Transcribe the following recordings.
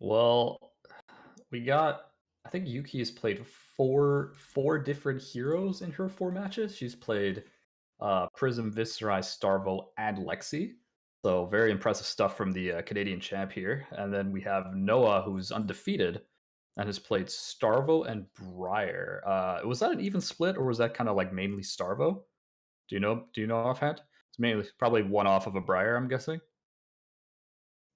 Well, we got. I think Yuki has played four different heroes in her 4 matches. She's played Prism, Viserai, Starvo, and Lexi. So very impressive stuff from the Canadian champ here. And then we have Noah, who's undefeated and has played Starvo and Briar. Was that an even split, or was that kind of like mainly Starvo? Do you know? Do you know offhand? It's mainly probably one off of a Briar, I'm guessing.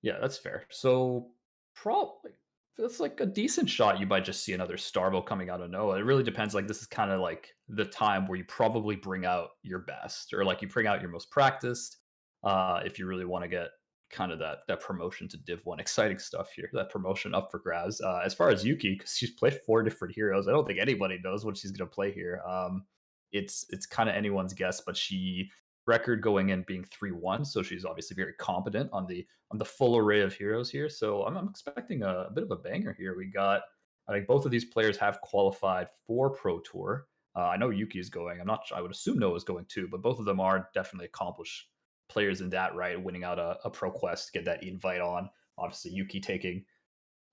Yeah, that's fair. So probably that's like a decent shot. You might just see another Starvo coming out of Noah. It really depends. Like this is kind of like the time where you probably bring out your best, or like you bring out your most practiced. If you really want to get kind of that promotion to Div 1, exciting stuff here. That promotion up for grabs. As far as Yuki, because she's played 4 different heroes, I don't think anybody knows what she's going to play here. It's kind of anyone's guess, but she record going in being 3-1, so she's obviously very competent on the full array of heroes here. So I'm expecting a bit of a banger here. We got, I think both of these players have qualified for Pro Tour. I know Yuki is going. I'm not. I would assume Noah's going too, but both of them are definitely accomplished players in that right, winning out a Pro Quest, get that invite on. Obviously, Yuki taking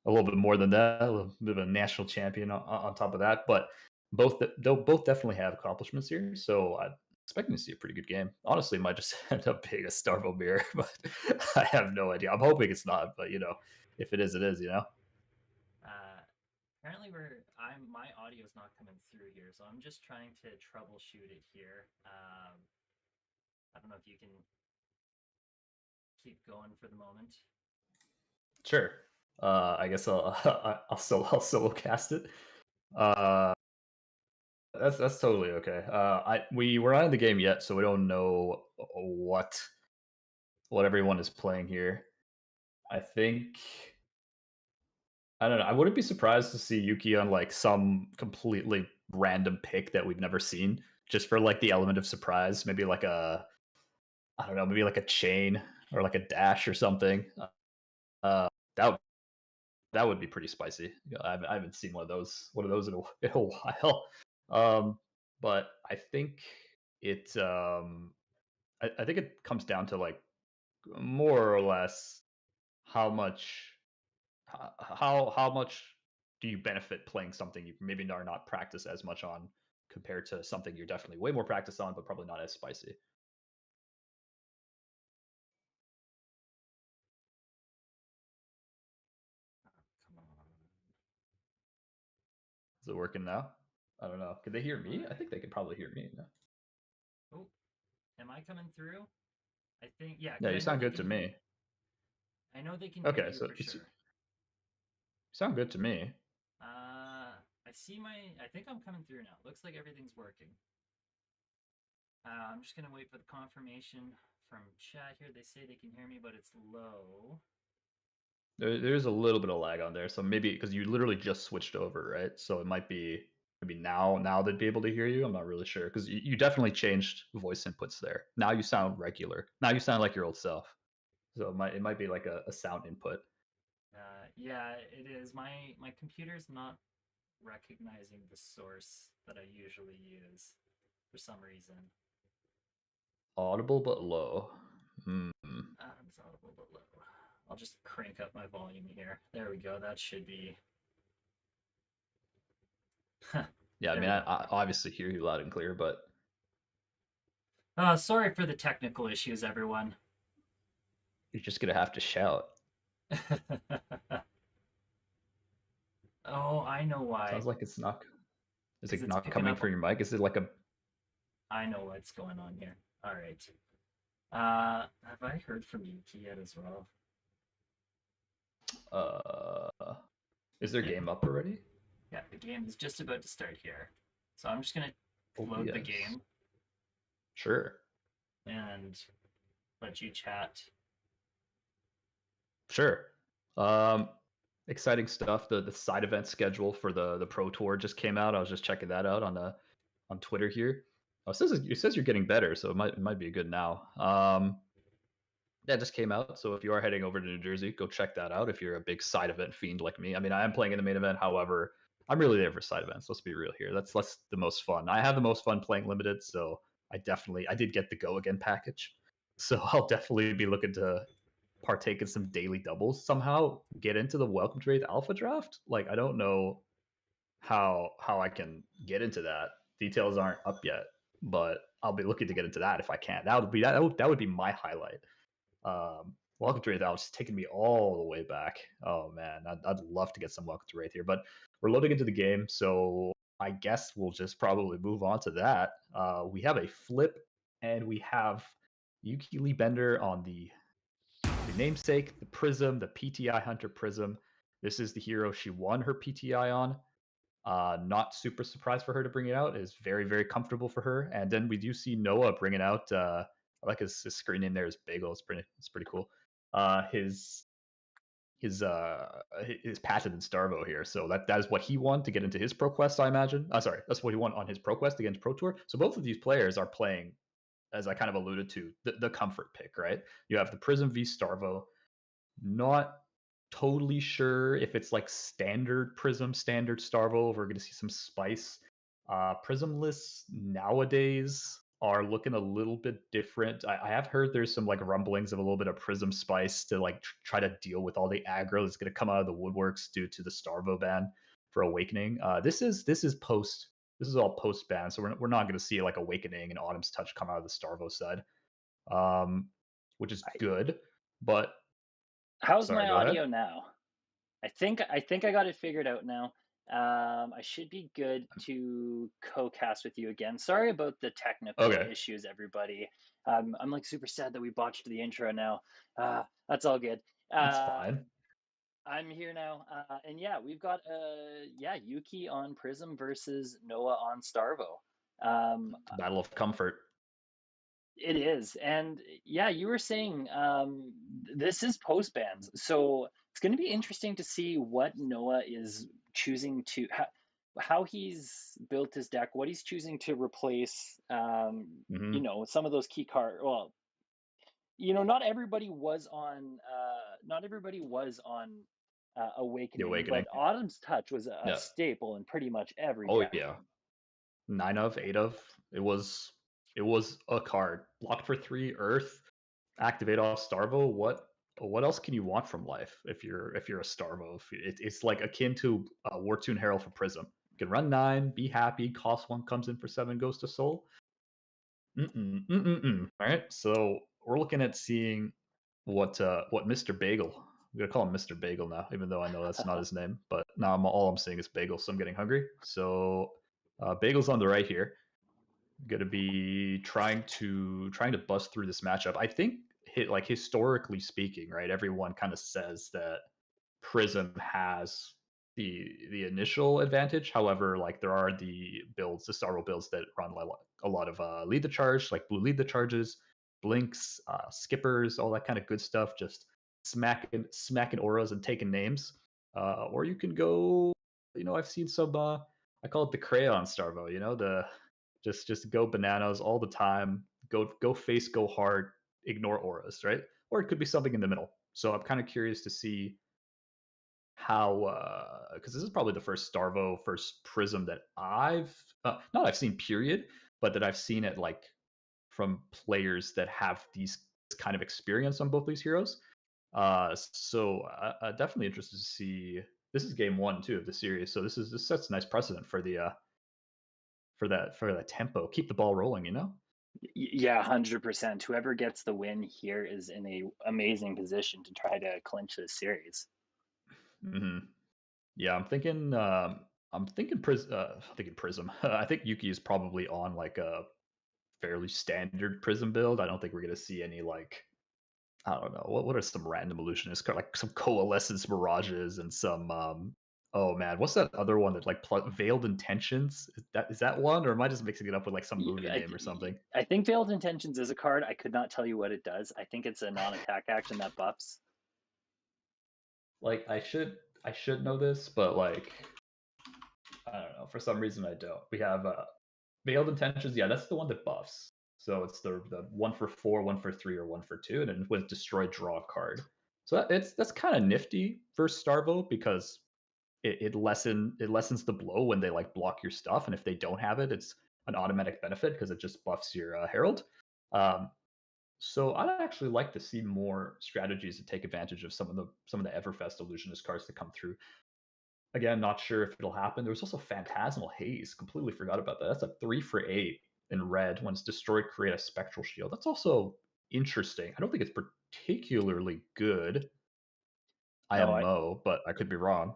a little bit more than that, a little bit of a national champion on top of that. But they'll both definitely have accomplishments here. So I'm expecting to see a pretty good game. Honestly, it might just end up being a Starvo mirror, but I have no idea. I'm hoping it's not, but if it is, it is. Uh, Apparently, my audio is not coming through here, so I'm just trying to troubleshoot it here. I don't know if you can keep going for the moment. Sure. I guess I'll solo cast it. Uh, that's totally okay. We're not in the game yet, so we don't know what everyone is playing here. I think I don't know. I wouldn't be surprised to see Yuki on like some completely random pick that we've never seen, just for like the element of surprise. Maybe like a I don't know, maybe like a chain or like a dash or something. Uh, that would- that would be pretty spicy. I haven't seen one of those in a while. Um, but I think I think it comes down to like more or less how much how much do you benefit playing something you maybe are not practice as much on compared to something you're definitely way more practiced on, but probably not as spicy. Come on. Is it working now? I don't know. Can they hear me? I My think they could probably hear me. No? oh, am I coming through? I think yeah, Yeah, because you I know sound they good can to hear. me. I know they can hear Okay, you so for you sure. sound good to me. I see my. I think I'm coming through now. Looks like everything's working. I'm just gonna wait for the confirmation from chat here. They say they can hear me, but it's low. There's a little bit of lag on there, so maybe because you literally just switched over, right? So it might be maybe now they'd be able to hear you. I'm not really sure because you definitely changed voice inputs there. Now you sound regular. Now you sound like your old self. So it might be like a sound input. Yeah, it is. My computer's not recognizing the source that I usually use for some reason. Audible but low. Hmm. It's audible but low. I'll just crank up my volume here. There we go. That should be. Yeah, I There mean, we I obviously hear you loud and clear, but go. Sorry for the technical issues, everyone. you're just gonna have to shout. Oh, I know why. Sounds like it's not. Is Because it it's not picking coming up. from your mic? Is it like a? I know what's going on here. All right. Have I heard from Yuki yet as well? Uh, is their Yeah, game up already? yeah. The game is just about to start here, so I'm just gonna Oh load the yes. game Sure. and let you chat. Sure. Um, exciting stuff. The side event schedule for the Pro Tour just came out. I was just checking that out on Twitter here. Oh, it says you're getting better, so it might be good now. That just came out. So if you are heading over to New Jersey, go check that out. If you're a big side event fiend like me, I mean, I am playing in the main event. However, I'm really there for side events. Let's be real here. That's the most fun. I have the most fun playing limited, so I did get the go again package. So I'll definitely be looking to partake in some daily doubles somehow, get into the Welcome to Wraith Alpha draft. Like I don't know how I can get into that. Details aren't up yet, but I'll be looking to get into that if I can. That would be my highlight. Welcome to Wraith Alex taking me all the way back. Oh man, I'd love to get some Welcome to Wraith here, but we're loading into the game, so I guess we'll just probably move on to that. We have a flip, and we have Yuki Lee Bender on the namesake, the Prism, the PTI Hunter Prism. This is the hero she won her PTI on. Not super surprised for her to bring it out. Is very, very comfortable for her. And then we do see Noah bringing out. I like his screen name there is Bagel. It's pretty cool. His patent in Starvo here. So that is what he won to get into his Pro Quest, I imagine. Sorry, that's what he won on his Pro Quest against Pro Tour. So both of these players are playing, as I kind of alluded to, the comfort pick, right? You have the Prism v Starvo. Not totally sure if it's like standard Prism, standard Starvo. We're going to see some spice. Prism lists nowadays are looking a little bit different. I have heard there's some like rumblings of a little bit of Prism spice to like try to deal with all the aggro that's going to come out of the woodworks due to the Starvo ban for Awakening. This is post. This is all post ban, so we're not going to see like Awakening and Autumn's Touch come out of the Starvo side, which is good. But how's sorry, my go ahead. audio now? I think I got it figured out now. I should be good to co-cast with you again. Sorry about the technical Okay, issues, everybody. I'm like super sad that we botched the intro now. That's all good. that's Uh, fine. I'm here now, and yeah, we've got Yuki on Prism versus Noah on Starvo. Um, The battle of comfort. it is, and yeah, you were saying this is post bans, so it's going to be interesting to see what Noah is choosing to how he's built his deck, what he's choosing to replace. Mm-hmm. Some of those key cards. Well, not everybody was on. Not everybody was on The Awakening, but Awakening. Autumn's Touch was a Yeah. staple in pretty much every Oh deck. yeah. 9 of 8 of. It was a card blocked for 3 Earth. Activate off Starvo. What else can you want from life if you're a Starvo? It's like akin to Wartune Herald for Prism. You can run 9, be happy. Cost 1 comes in for 7, goes to Soul. All right, so we're looking at seeing what Mr. Bagel. I'm gonna call him Mr. Bagel now, even though I know that's not his name. But now all I'm seeing is Bagel, so I'm getting hungry. So Bagel's on the right here. Gonna be trying to bust through this matchup. I think like historically speaking, right? Everyone kind of says that Prism has the initial advantage. However, like there are the builds, the Starro builds that run a lot of lead the charge, like blue lead the charges, blinks, skippers, all that kind of good stuff. Just smacking auras and taking names. Or you can go, I've seen some. I call it the crayon Starvo. The just go bananas all the time. Go face, go hard, ignore auras, right? Or it could be something in the middle. So I'm kind of curious to see how because this is probably the first Starvo, first Prism that not I've seen period, but that I've seen it like from players that have these kind of experience on both these heroes. So definitely interested to see. This is game 1 too of the series, so this sets a nice precedent for the for that tempo. Keep the ball rolling. Yeah, 100%. Whoever gets the win here is in a amazing position to try to clinch this series. Hmm. Yeah, thinking Prism. I think Yuki is probably on like a fairly standard Prism build. I don't think we're gonna see any like I don't know what are some random illusionists like some coalescence mirages and some oh man, what's that other one that like veiled intentions? Is that one, or am I just mixing it up with like some movie I, name or something? I think Veiled Intentions is a card. I could not tell you what it does. I think it's a non-attack action that buffs. Like I should know this, but like I don't know. For some reason, I don't. We have veiled intentions. Yeah, that's the one that buffs. So it's the 1 for 4, 1 for 3, or 1 for 2, and then with destroy draw a card. So that's kind of nifty for Starvo because it lessens the blow when they like block your stuff, and if they don't have it, it's an automatic benefit because it just buffs your Herald. Um, So I'd actually like to see more strategies to take advantage of some of the Everfest illusionist cards that come through. Again, not sure if it'll happen. There was also Phantasmal Haze. Completely forgot about that. That's a 3 for 8 in red. When it's destroyed, create a Spectral Shield. That's also interesting. I don't think it's particularly good No, I, IMO, but I could be wrong.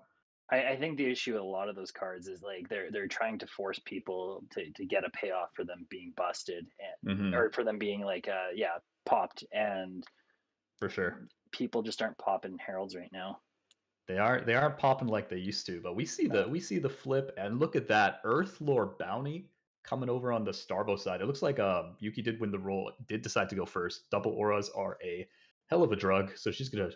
I think the issue with a lot of those cards is like they're trying to force people to get a payoff for them being busted Hmm. or for them being like popped, and For sure. people just aren't popping heralds right now. They aren't popping like they used to, but we see No. the flip, and look at that Earthlore bounty coming over on the Starvo side. It looks like Yuki did win the roll, did decide to go first. Double auras are a hell of a drug, so she's gonna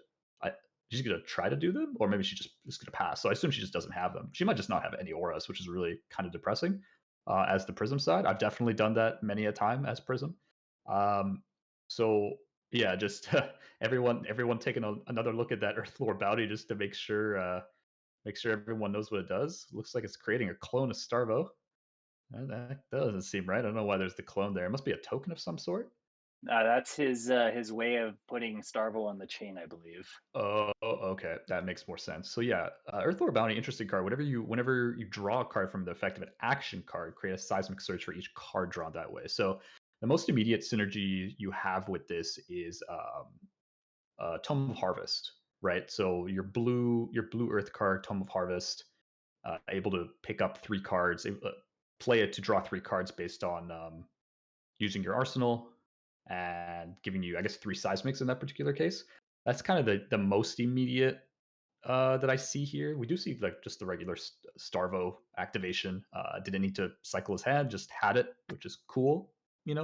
try to do them, or maybe she just is gonna pass. So I assume she just doesn't have them. She might just not have any auras, which is really kind of depressing. As the Prism side, I've definitely done that many a time as Prism. Um, so yeah, just everyone taking another look at that Earthlore bounty just to make sure everyone knows what it does. Looks like it's creating a clone of Starvo. That doesn't seem right. I don't know why there's the clone there. It must be a token of some sort. That's his way of putting Starvo on the chain, I believe. Oh, okay, that makes more sense. So yeah, Earthlore Bounty, interesting card. Whenever you draw a card from the effect of an action card, create a seismic surge for each card drawn that way. So the most immediate synergy you have with this is Tome of Harvest, right? So your blue Earth card, Tome of Harvest, able to pick up 3 cards, play it to draw 3 cards based on using your arsenal and giving you, I guess, 3 seismics in that particular case. That's kind of the most immediate that I see here. We do see like just the regular Starvo activation. Didn't need to cycle his hand, just had it, which is cool.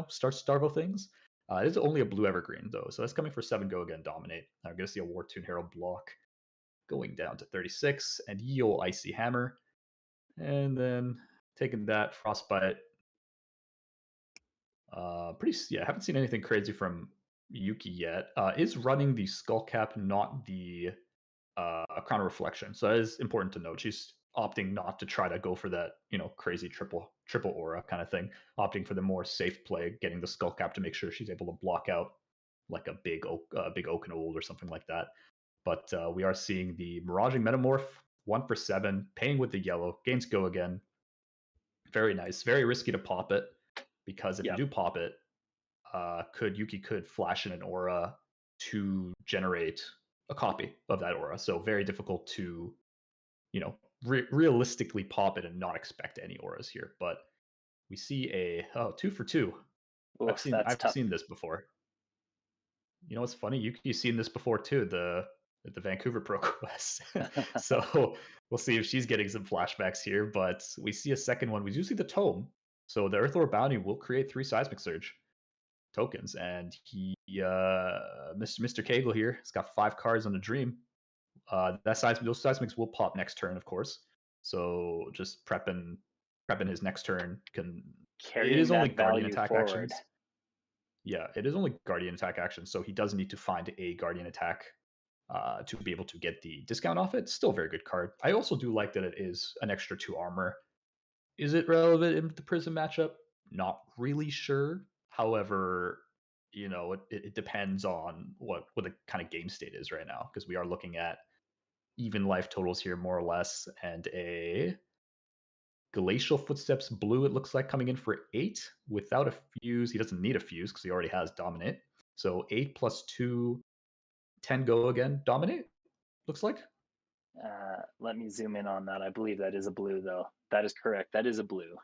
Start Starvo things. It is only a blue evergreen though, so that's coming for 7 go again. Dominate. I'm gonna see a War Tune Herald block going down to 36, and Yo Icy Hammer, and then taking that Frostbite. I haven't seen anything crazy from Yuki yet. Is running the Skull Cap, not the Crown of Reflection. So that is important to note. She's opting not to try to go for that, crazy triple aura kind of thing. Opting for the more safe play, getting the Skull Cap to make sure she's able to block out like a big Oaken Old or something like that. But we are seeing the Miraging Metamorph, 1 for 7, paying with the yellow, gains go again. Very nice. Very risky to pop it, because if you Yep. do pop it, Yuki could flash in an aura to generate a copy of that aura. So very difficult to, realistically pop it and not expect any auras here. But we see a 2 for 2. Oof, that's I've tough. seen this before. You know what's funny? Yuki's seen this before too. The Vancouver Pro Quest. So we'll see if she's getting some flashbacks here. But we see a second one. We do see the tome. So the Earthlore Bounty will create 3 Seismic Surge tokens, and Mr. Cagle here has got 5 cards on the Dream. Those seismics will pop next turn, of course. So just prepping his next turn can. It Carrying is only that Guardian value attack forward. actions. Yeah, it is only Guardian attack actions, so he does need to find a Guardian attack to be able to get the discount off it. Still a very good card. I also do like that it is an extra 2 armor. Is it relevant in the Prism matchup? Not really sure. However, it depends on what the kind of game state is right now, because we are looking at even life totals here, more or less, and a Glacial Footsteps blue, it looks like, coming in for 8 without a fuse. He doesn't need a fuse because he already has Dominate. So 8 plus 2, 10 go again. Dominate, looks like. Let me zoom in on that. I believe that is a blue, though. That is correct. That is a blue.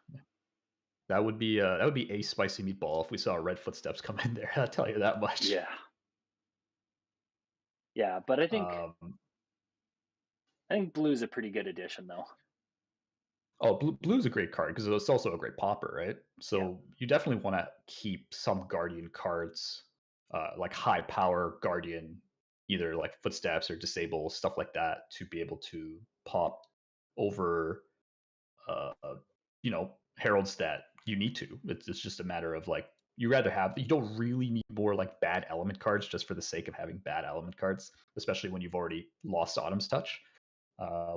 That would be a spicy meatball if we saw red footsteps come in there. I'll tell you that much. Yeah. Yeah, but I think Um, blue is a pretty good addition, though. Oh, blue's a great card because it's also a great popper, right? Yeah. So you definitely want to keep some Guardian cards, like high power Guardian, either like Footsteps or Disable, stuff like that, to be able to pop over, uh, heralds that you need to. It's just a matter of like, you don't really need more like bad element cards just for the sake of having bad element cards, especially when you've already lost Autumn's Touch.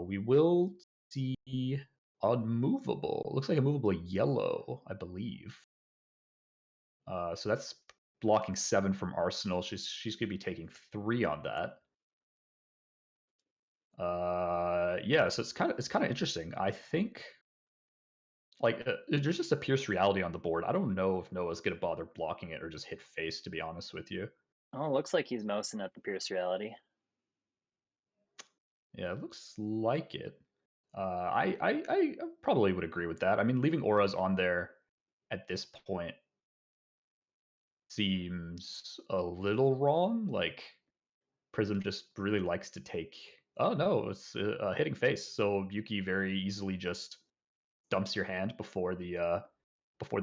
We will see unmovable. Looks like a movable yellow, I believe. So that's blocking 7 from Arsenal. She's gonna be taking 3 on that. Yeah, so it's kind of interesting. I think like there's just a Pierce reality on the board. I don't know if Noah's gonna bother blocking it or just hit face. To be honest with you, Oh, looks like he's mousing at the Pierce reality. yeah, it looks like it. I probably would agree with that. I mean, leaving auras on there at this point seems a little wrong. Like Prism just really likes to take. Oh no, it's hitting face. So Yuki very easily just dumps your hand before the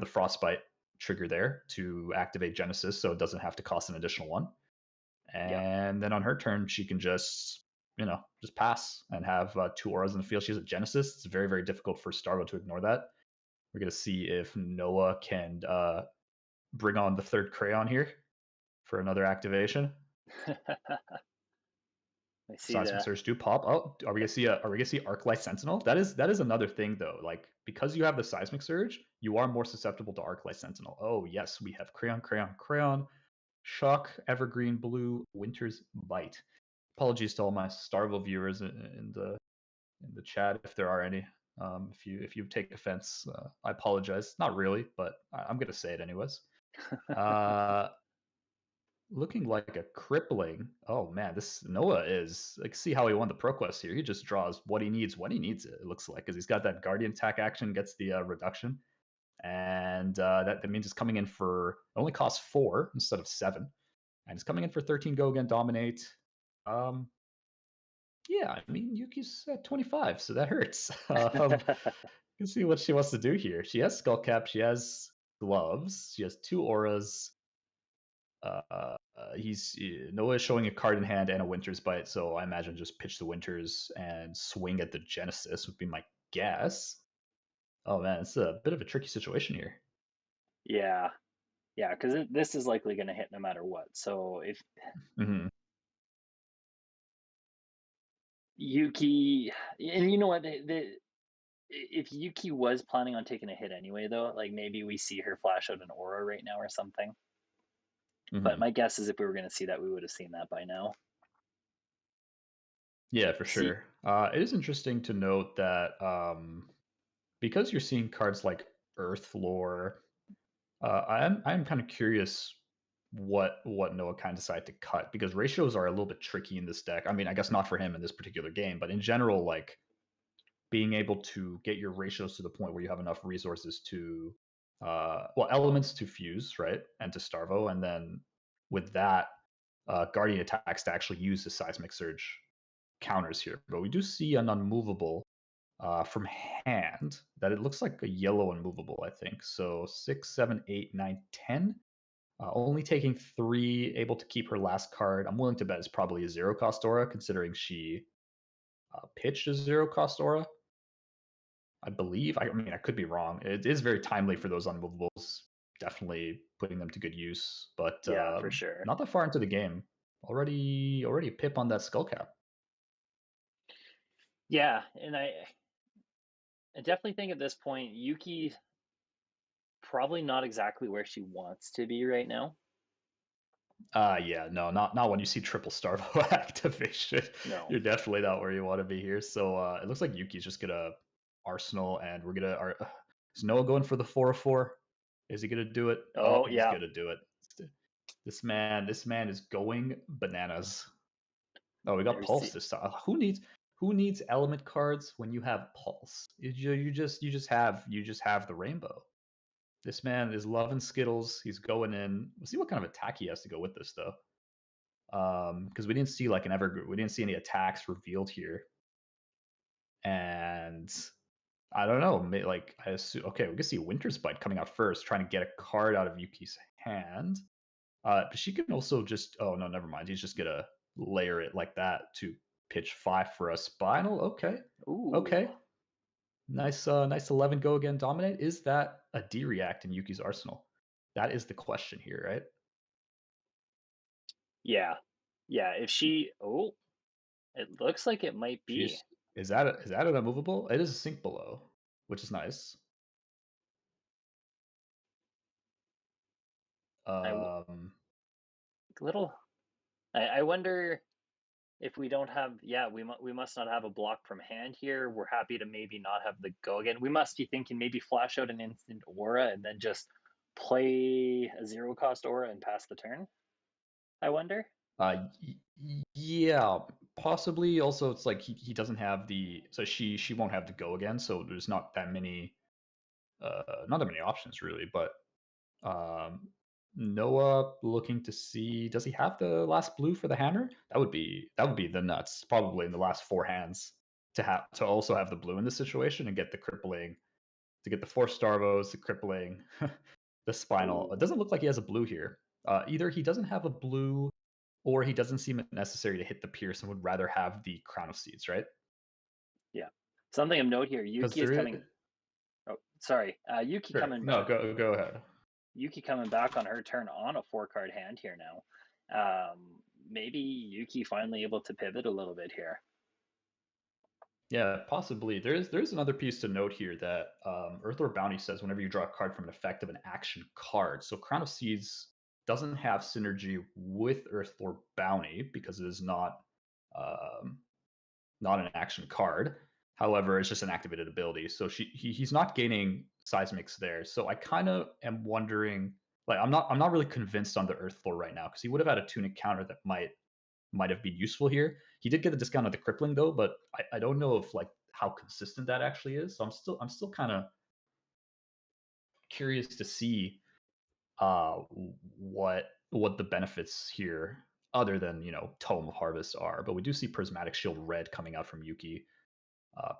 frostbite trigger there to activate Genesis, so it doesn't have to cost an additional one. Yeah. And then on her turn, she can just just pass and have 2 auras in the field. She has a Genesis. It's very very difficult for Starvo to ignore that. We're gonna see if Noah can bring on the 3rd Crayon here for another activation. I see Seismic that. Surge do pop. Oh, are we gonna see Arclight Sentinel? That is another thing though. Like because you have the Seismic Surge, you are more susceptible to Arclight Sentinel. Oh yes, we have Crayon, Shock, Evergreen, Blue, Winter's Bite. Apologies to all my Starvo viewers in the chat if there are any. If you take offense, I apologize. Not really, but I'm gonna say it anyways. Looking like a crippling. Oh man, this Noah is like see how he won the ProQuest here. He just draws what he needs when he needs it. It looks like because he's got that Guardian attack action, gets the reduction, and that means it's coming in for only costs 4 instead of 7, and it's coming in for 13. Go again, dominate. Yeah, I mean Yuki's at 25, so that hurts. Let's see what she wants to do here. She has Skullcap, she has gloves, she has 2 auras. Noah is showing a card in hand and a Winter's Bite, so I imagine just pitch the Winters and swing at the Genesis would be my guess. Oh man, it's a bit of a tricky situation here. Yeah. Yeah, because this is likely going to hit no matter what. So if Mm-hmm. Yuki, and you know what, if Yuki was planning on taking a hit anyway, though, like maybe we see her flash out an aura right now or something. But Mm-hmm. my guess is if we were going to see that, we would have seen that by now. Yeah, for See, sure. It is interesting to note that because you're seeing cards like Earth Lore, I'm kind of curious what Noah kind of decided to cut because ratios are a little bit tricky in this deck. I mean, I guess not for him in this particular game, but in general, like being able to get your ratios to the point where you have enough resources to elements to fuse, right, and to Starvo, and then with that Guardian attacks to actually use the Seismic Surge counters here. But we do see an unmovable from hand that it looks like a yellow unmovable, I think. So 6, 7, 8, 9, 10. Only taking 3, able to keep her last card. I'm willing to bet it's probably a 0-cost aura, considering she pitched a 0-cost aura. I believe. I mean, I could be wrong. It is very timely for those unmovables. Definitely putting them to good use, but yeah, for sure. not that far into the game. Already a pip on that Skullcap. Yeah, and I definitely think at this point, Yuki probably not exactly where she wants to be right now. Yeah, no, not when you see triple Starvo activation. No. You're definitely not where you want to be here. So it looks like Yuki's just gonna Arsenal, and we're gonna. Is Noah going for the 4/4? Is he gonna do it? Oh, Oh, he's yeah. gonna do it. This man is going bananas. Oh, we got There's Pulse this time. Who needs element cards when you have Pulse? You just have the Rainbow. This man is loving Skittles. He's going in. We'll see what kind of attack he has to go with this though. Because we didn't see like we didn't see any attacks revealed here, and I don't know. Like I assume, okay, we can see Winter's Bite coming out first, trying to get a card out of Yuki's hand. But she can also just. Oh no, never mind. He's just gonna layer it like that to pitch 5 for a Spinal. Okay, Ooh. okay. Nice 11 go again. Dominate. Is that a D react in Yuki's arsenal? That is the question here, right? Yeah. Yeah, if she it looks like it might be. She's is that an unmovable? It is a sink below, which is nice. I Um, little. I wonder if we don't have. Yeah, we must not have a block from hand here. We're happy to maybe not have the go again. We must be thinking maybe flash out an instant aura and then just play a zero cost aura and pass the turn. I wonder. yeah, possibly. Also, it's like he doesn't have so she won't have to go again. So there's not that many options really. But um, Noah looking to see, does he have the last blue for the hammer? That would be the nuts. Probably in the last four hands to also have the blue in this situation and get the crippling, to get the four starvos, the crippling, the spinal. It Oh, doesn't look like he has a blue here. Either he doesn't have a blue, or he doesn't seem it necessary to hit the pierce and would rather have the crown of seeds, right? yeah. Something of note here. Because Yuki is there is. coming. Oh, sorry. Yuki Sure. coming No, back. go ahead. Yuki coming back on her turn on a 4 card hand here now. Maybe Yuki finally able to pivot a little bit here. Yeah, possibly. There's another piece to note here that Earthlord Bounty says whenever you draw a card from an effect of an action card. So Crown of Seeds doesn't have synergy with Earthlord Bounty because it is um, not an action card. However, it's just an activated ability. So he's not gaining seismics there. So I kind of am wondering, like I'm not really convinced on the Earthlord right now because he would have had a tunic counter that might have been useful here. He did get a discount on the crippling though, but I don't know if like how consistent that actually is. So I'm still kind of curious to see uh what the benefits here other than Tome of Harvest are. But we do see Prismatic Shield red coming out from Yuki.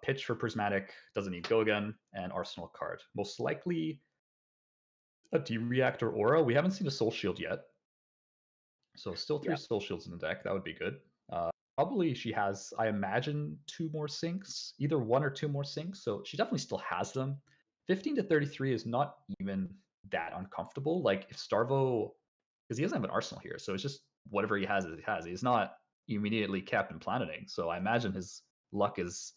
Pitch for Prismatic, doesn't need go again, and Arsenal card. Most likely a D-Reactor Aura. We haven't seen a Soul Shield yet. So still three Yeah. Soul Shields in the deck. That would be good. Probably she has, I imagine, two more sinks, either one or two more sinks. So she definitely still has them. 15 to 33 is not even that uncomfortable. Like if Starvo, because he doesn't have an arsenal here, so it's just whatever he has, he has. He's not immediately Captain Planeting. So I imagine his luck is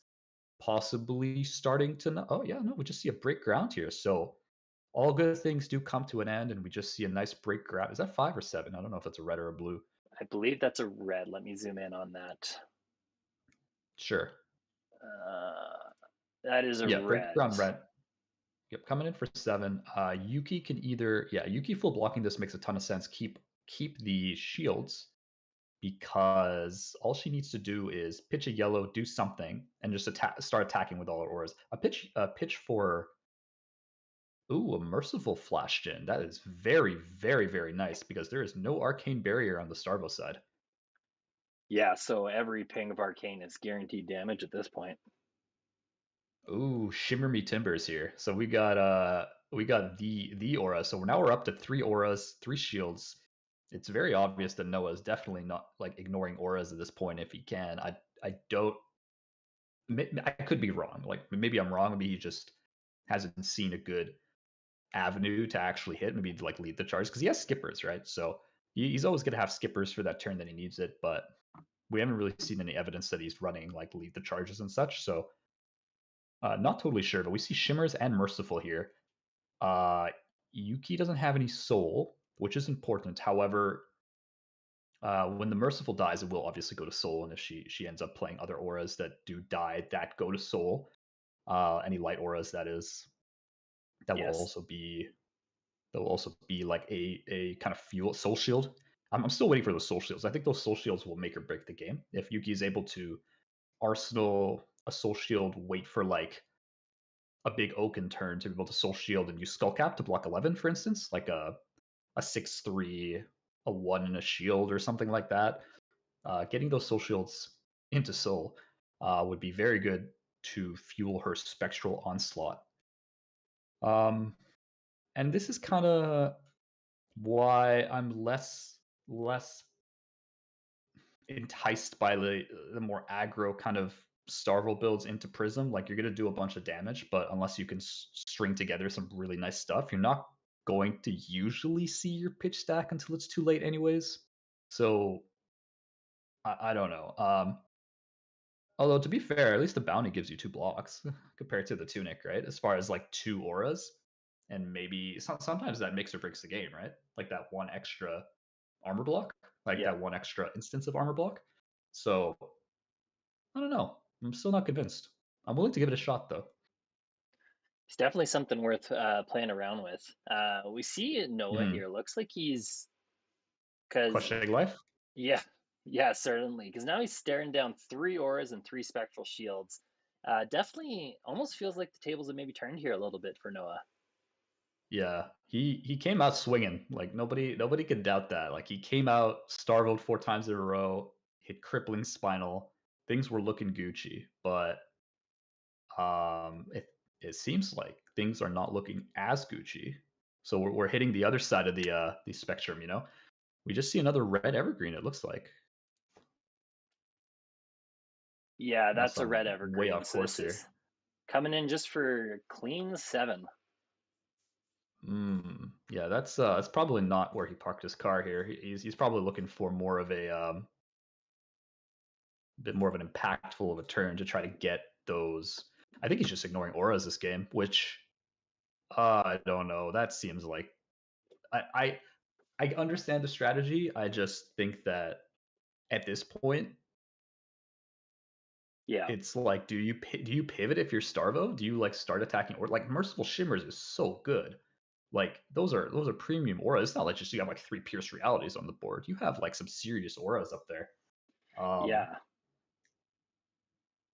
possibly starting to. Oh yeah, no, we just see a break ground here. So all good things do come to an end, and we just see a nice break ground. Is that 5 or 7? I don't know if it's a red or a blue. I believe that's a red. Let me zoom in on that. Sure. That is a Yeah, break red. ground red. Yep, coming in for 7. Yuki can either, yeah, Yuki full blocking this makes a ton of sense. Keep the shields because all she needs to do is pitch a yellow, do something, and just start attacking with all her auras. A pitch for a merciful flash gen. That is very, very, very nice because there is no arcane barrier on the Starvo side. Yeah, so every ping of arcane is guaranteed damage at this point. Ooh, Shimmer Me Timbers here. So we got the aura. So we're up to 3 auras, 3 shields. It's very obvious that Noah is definitely not like ignoring auras at this point if he can. I don't. I could be wrong. Like maybe I'm wrong. Maybe he just hasn't seen a good avenue to actually hit. Maybe to like lead the charge because he has skippers, right? So he's always gonna have skippers for that turn that he needs it. But we haven't really seen any evidence that he's running like lead the charges and such. So not totally sure, but we see Shimmers and Merciful here. Uh, Yuki doesn't have any soul, which is important. However, when the Merciful dies, it will obviously go to soul, and if she ends up playing other auras that do die, that go to soul. Any light auras that will Yes. also be like a kind of fuel soul shield. I'm still waiting for those soul shields. I think those soul shields will make or break the game. If Yuki is able to arsenal a soul shield, wait for like a big Oaken turn to be able to soul shield and use Skullcap to block 11, for instance, like a 6/3, a 1 and a shield or something like that. Getting those soul shields into soul would be very good to fuel her spectral onslaught. And this is kind of why I'm less enticed by the more aggro kind of Starvel builds into Prism. Like you're gonna do a bunch of damage, but unless you can string together some really nice stuff, you're not going to usually see your pitch stack until it's too late, anyways. So I don't know. Although to be fair, at least the bounty gives you 2 blocks compared to the tunic, right? As far as like 2 auras, and maybe sometimes that makes or breaks the game, right? Like that one extra armor block, like Yeah, that one extra instance of armor block. So I don't know. I'm still not convinced. I'm willing to give it a shot though. it's definitely something worth playing around with. We see Noah Hmm. here. Looks like he's because Questioning life. yeah, yeah, certainly. Because now he's staring down 3 auras and 3 spectral shields. Definitely, almost feels like the tables have maybe turned here a little bit for Noah. Yeah, he came out swinging. Like nobody could doubt that. Like he came out startled 4 times in a row, hit crippling spinal. Things were looking Gucci, but it seems like things are not looking as Gucci. So we're hitting the other side of the spectrum. We just see another red evergreen. It looks like, Yeah, unless that's a I'm red way evergreen. off So course this here. is coming in just for clean 7. Yeah, that's probably not where he parked his car here. He's probably looking for more of a bit more of an impactful of a turn to try to get those. I think he's just ignoring auras this game, which I don't know. That seems like I, I I understand the strategy. I just think that at this point, Yeah, it's like, do you pivot if you're Starvo? Do you like start attacking, or like Merciful Shimmers is so good. Like those are premium auras. It's not like just you have like 3 Pierce Realities on the board. You have like some serious auras up there. Um, yeah,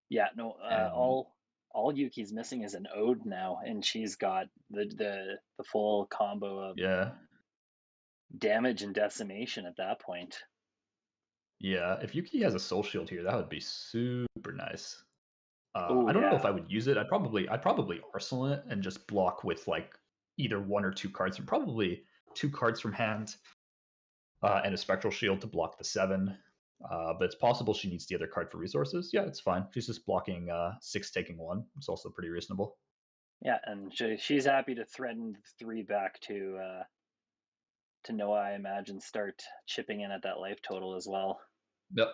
yeah. No, and all Yuki's missing is an ode now, and she's got the full combo of yeah, damage and decimation at that point. yeah. If Yuki has a Soul Shield here, that would be super nice. Oh I don't know if yeah, I would use it. I'd probably arsenal it and just block with like either 1 or 2 cards, and probably 2 cards from hand, and a Spectral Shield to block the 7. But it's possible she needs the other card for resources. Yeah, it's fine. She's just blocking 6, taking 1. It's also pretty reasonable. yeah, and she's happy to threaten 3 back to Noah. I imagine start chipping in at that life total as well. Yep.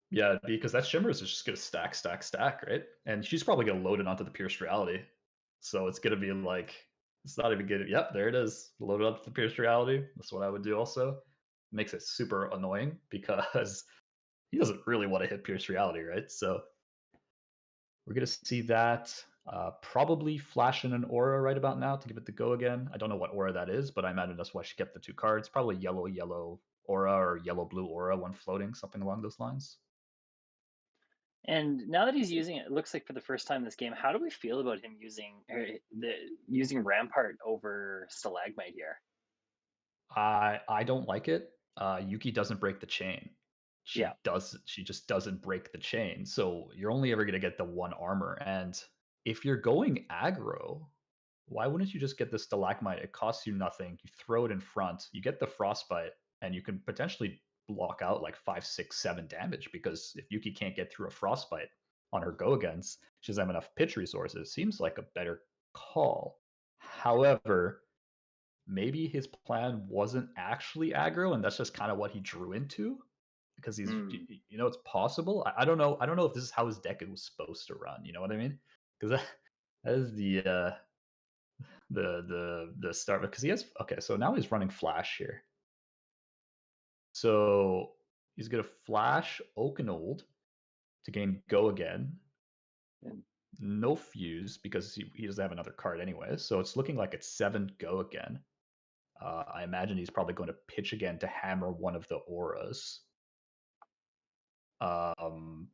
Yeah, because that Shimmer is just gonna stack, stack, stack, right? And she's probably gonna load it onto the Pierced Reality. So it's gonna be like, it's not even good. Yep, there it is. Load it up to the Pierced Reality. That's what I would do also. Makes it super annoying because he doesn't really want to hit Pierced Reality, right? So we're gonna see that. Probably flash in an aura right about now to give it the go again. I don't know what aura that is, but I imagine that's why she kept the 2 cards. Probably yellow, yellow aura or yellow, blue aura, one floating, something along those lines. And now that he's using it, it looks like for the first time in this game, how do we feel about him using Rampart over Stalagmite here? I don't like it. Yuki doesn't break the chain. Yeah, She just doesn't break the chain. So you're only ever gonna get the 1 armor. And if you're going aggro, why wouldn't you just get the stalagmite? It costs you nothing. You throw it in front. You get the frostbite, and you can potentially block out like 5, 6, 7 damage. Because if Yuki can't get through a frostbite on her go against, she doesn't have enough pitch resources. Seems like a better call. However, maybe his plan wasn't actually aggro, and that's just kind of what he drew into because mm, it's possible. I don't know. I don't know if this is how his deck was supposed to run. You know what I mean? Because that is the start, because he has, okay. So now he's running flash here. So he's gonna flash Oakenold to gain go again. and No fuse because he doesn't have another card anyway. So it's looking like it's 7 go again. I imagine he's probably going to pitch again to hammer one of the auras. Um,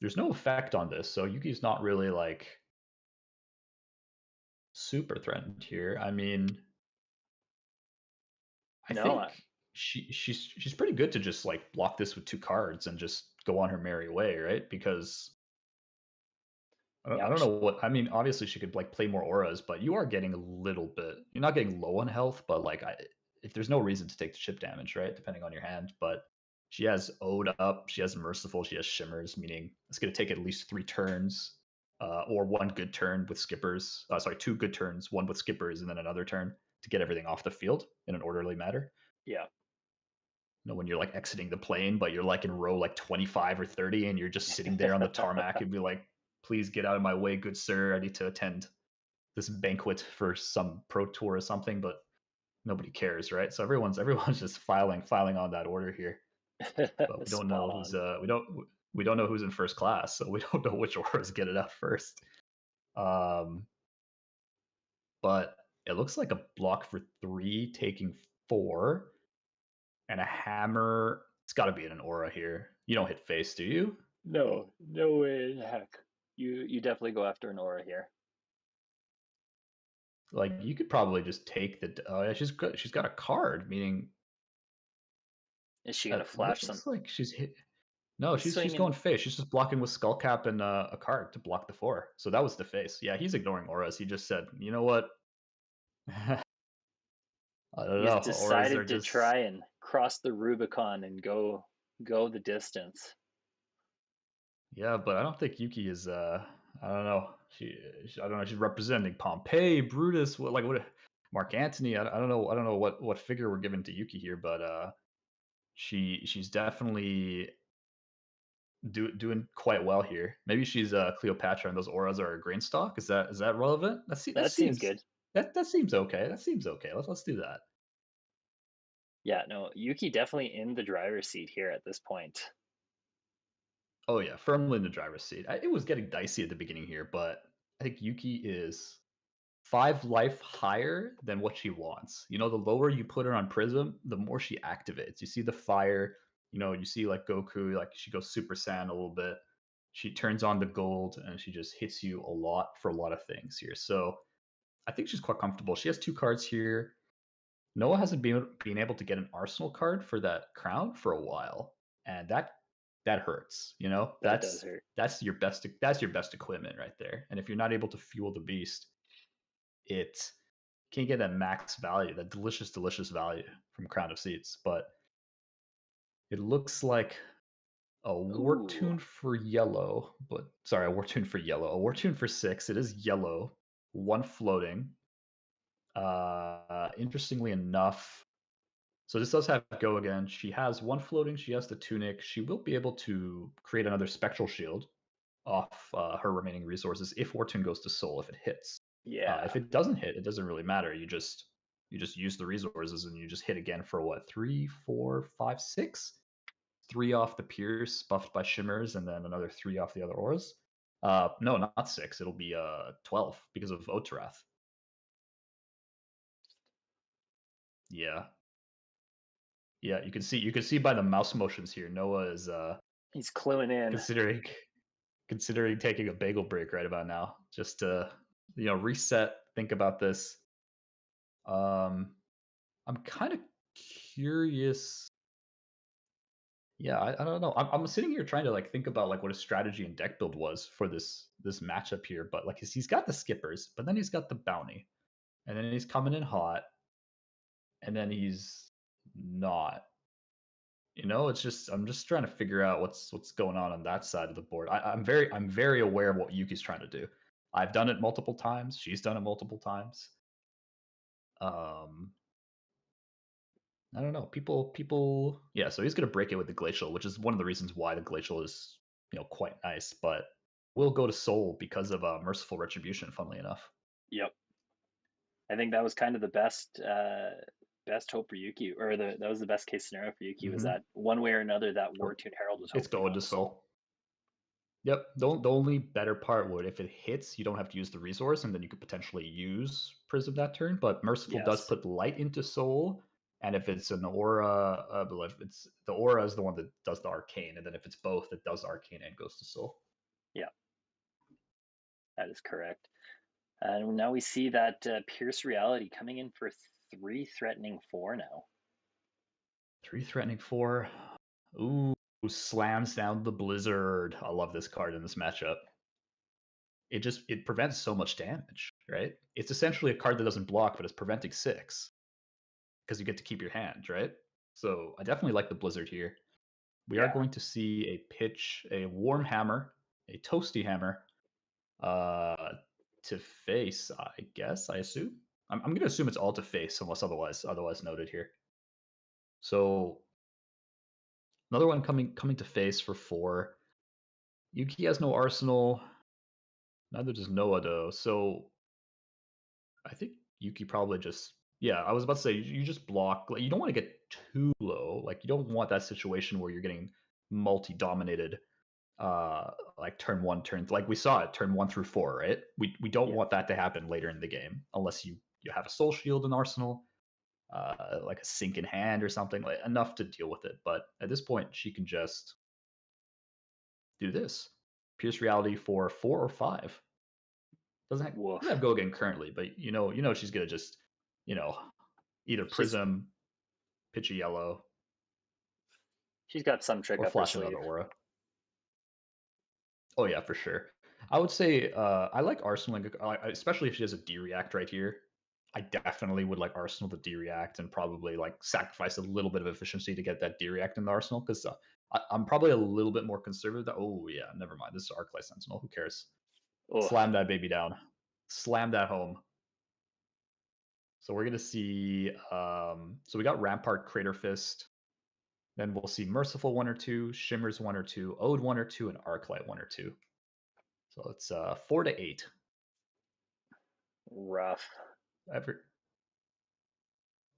there's no effect on this, so Yuki's not really like super threatened here. I mean, I no, think she's pretty good to just like block this with 2 cards and just go on her merry way, right? Because I yeah, don't know what I mean. Obviously, she could like play more auras, but you are getting a little bit. You're not getting low on health, but like if there's no reason to take the chip damage, right? Depending on your hand, but she has Ode up, she has Merciful, she has Shimmers, meaning it's going to take at least 3 turns, or 1 good turn with skippers. Sorry, 2 good turns, one with skippers, and then another turn to get everything off the field in an orderly manner. yeah, When you're like exiting the plane, but you're like in row like 25 or 30, and you're just sitting there on the tarmac and be like, please get out of my way, good sir. I need to attend this banquet for some pro tour or something, but nobody cares, right? So everyone's just filing on that order here. But we don't know Spot who's on. we don't know who's in first class, so we don't know which auras get it up first. But it looks like a block for 3 taking 4 and a hammer. It's got to be in an aura here. You don't hit face, do you? No, no way in heck. You definitely go after an aura here. Like you could probably just take the. Oh yeah, she's got a card, meaning Is she gonna it flash some? looks like she's hit. No, She's she's swinging. going face. She's just blocking with skull cap and a card to block the 4. So that was the face. Yeah, he's ignoring auras. He just said, you know what? I don't He's know. Auras are decided to just. try and cross the Rubicon and go the distance. Yeah, but I don't think Yuki is. I don't know. I don't know. She's representing Pompeii, Brutus. What? Mark Antony. I don't know. I don't know what figure we're giving to Yuki here, but she's definitely doing quite well here. Maybe she's Cleopatra, and those auras are a grain stock. Is that relevant? That That seems seems good. that seems okay. That seems okay. Let's do that. Yeah, no, Yuki definitely in the driver's seat here at this point. Oh yeah, firmly in the driver's seat. It was getting dicey at the beginning here, but I think Yuki is 5 life higher than what she wants. You know, the lower you put her on Prism, the more she activates. You see the fire, you see like Goku, like she goes Super Saiyan a little bit. She turns on the gold and she just hits you a lot for a lot of things here. So I think she's quite comfortable. She has 2 cards here. Noah hasn't been able to get an Arsenal card for that crown for a while, and that hurts. That does hurt. That's your best equipment right there. And if you're not able to fuel the beast, it can't get that max value, that delicious value from Crown of Seeds. But it looks like a War Ooh, Tune for yellow, but sorry, a War Tune for yellow, a War Tune for 6. It is yellow, 1 floating. Interestingly enough, so this does have go again. She has 1 floating. She has the tunic. She will be able to create another spectral shield off her remaining resources if War Tune goes to soul if it hits. yeah, If it doesn't hit, it doesn't really matter. You just use the resources and you just hit again for what 3, 4, 5, 6. 3 off the Pierce buffed by Shimmers, and then another 3 off the other auras. No, not 6. It'll be 12 because of Otarath. Yeah, yeah. You can see by the mouse motions here. Noah is he's cluing in. considering considering taking a bagel break right about now, just to reset, think about this. I'm kind of curious. Yeah, I don't know. I'm sitting here trying to like think about like what his strategy and deck build was for this matchup here, but like he's got the skippers, but then he's got the bounty, and then he's coming in hot, and then he's not. It's just I'm just trying to figure out what's going on that side of the board. I'm very aware of what Yuki's trying to do. I've done it multiple times. She's done it multiple times. Um, I don't know. People. Yeah. So he's gonna break it with the glacial, which is one of the reasons why the glacial is quite nice, but will go to soul because of merciful retribution. Funnily enough. Yep, I think that was kind of the best hope for Yuki, or that was the best case scenario for Yuki. Was Hmm. that one way or another that War Tune Herald was It's hopefully going going to to soul. soul. Yep. The only better part would if it hits, you don't have to use the resource, and then you could potentially use Prism that turn. But Merciful does Yes. put light into Soul, and if it's an aura, if it's the aura is the one that does the arcane, and then if it's both, it does arcane and goes to Soul. Yeah, that is correct. And now we see that Pierce Reality coming in for 3 threatening 4 now. 3 threatening 4. Ooh, slams down the Blizzard. I love this card in this matchup. It prevents so much damage, right? It's essentially a card that doesn't block, but it's preventing 6 because you get to keep your hand, right? So I definitely like the Blizzard here. We are Yeah, going to see a warm hammer, a toasty hammer, uh, to face. I guess I assume. I'm going to assume it's all to face unless otherwise noted here. So another one coming to face for 4. Yuki has no arsenal. Neither does Noah though. So I think Yuki probably just yeah. I was about to say you just block. Like you don't want to get too low. Like you don't want that situation where you're getting multi-dominated. Like turn one, turn like we saw it turn 1 through 4, right? We don't Yeah. want that to happen later in the game unless you have a soul shield in Arsenal, like a sink in hand or something like enough to deal with it. But at this point, she can just do this. Pierce reality for 4 or 5. Doesn't have go again currently, but she's gonna just you know either prism, pitch a yellow, She's got some trick or up her flash another sleeve. aura. Oh yeah, for sure. I would say I like Arsenal, especially if she has a D react right here. I definitely would like Arsenal to D react and probably like sacrifice a little bit of efficiency to get that D react in the Arsenal because I'm probably a little bit more conservative. Oh yeah, never mind. This is Arclight Sentinel. Who cares? Oh, Slam that baby down. Slam that home. So we're gonna see. So we got Rampart, Crater Fist. Then we'll see Merciful 1 or 2, Shimmers 1 or 2, Ode 1 or 2, and Arclight 1 or 2. So it's 4 to 8. rough. Every,